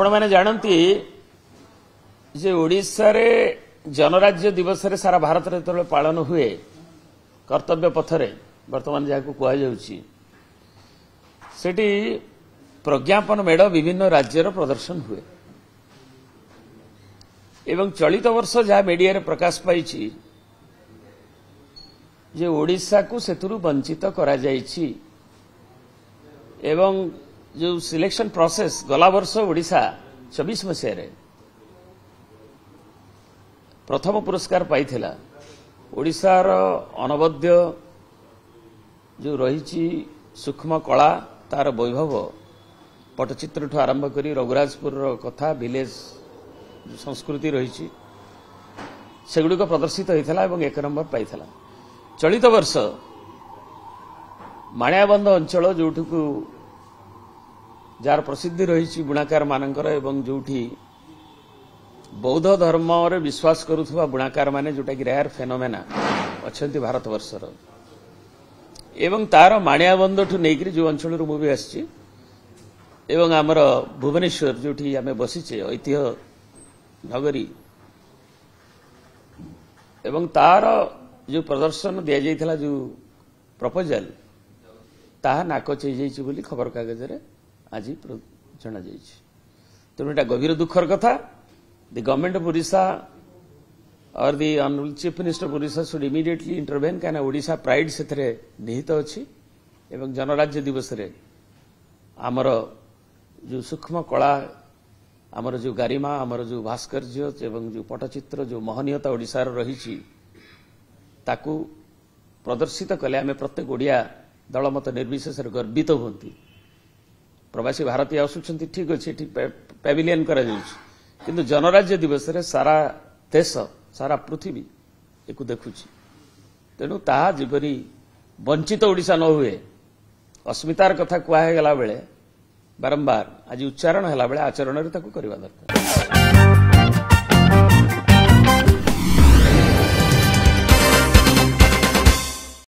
आपण मैंने जानती जे ओडिशा रे जनराज्य दिवस रे सारा भारत रे तो पालन हुए कर्तव्य पथरे वर्तमान जहाँ कहुच्छी सेठी प्रज्ञापन मेढ़ विभिन्न राज्यर प्रदर्शन हुए एवं चलित वर्ष जहाँ मीडिया रे प्रकाश पाई जे ओडिशा को सेतुरु वंचित करा जायछि एवं जो सिलेक्शन प्रोसेस गला वर्ष ओडिशा 24 मसीह प्रथम पुरस्कार पाई ओडिशार अनवद्य जो रही सूक्ष्म कला तार वैभव पटचित्र ठू आरंभ करी रघुराजपुर कथा विलेज संस्कृति रही सेगुड़िक प्रदर्शित होता है एक नंबर पाई चलित वर्ष माणियाबंध अंचल जोठू जार प्रसिद्धि रही बुणाकार मानकर एवं जोठी बौद्ध धर्म रे विश्वास करुवा बुणाकार माने जोटा कि रेयर फेनोमेना अच्छा भारत वर्षर एवं तार माणियाबंध ठू नहीं जो अंचल मुझे आसी एवं आमर भुवनेश्वर जोठी आम बसीचे ऐतिह्य नगरी एवं तार जो प्रदर्शन दि जाइथिला जो प्रपोजल ताहा नाकच हो खबर कागज रे आज जना तेणु यहाँ गभीर दुखर कथा दि गवर्नमेंट ऑफ ओडिशा और the honourable chief minister of Odisha should immediately intervene क्या ओडिशा प्राइड से निहित अच्छी एवं जनराज्य दिवस रे आमर जो सूक्ष्म कला आमर जो गारिमा आमर जो भास्कर्य एवं जो पटचित्र जो महनीयता ओडिशार रही ताकू प्रदर्शित कले आम प्रत्येक ओडिया दल मत निर्विशेष गर्वित होती प्रवासी भारतीय आसुंच ठीक अच्छे पैविलियन किंतु जनराज्य दिवस रे सारा देश सारा पृथ्वी एक देखुची तेणु ताहा जीपरी वंचित ओडिशा न हुए अस्मितार कथा कहगला बेले बारंबार आज उच्चारण है आचरण में करवा दरकार।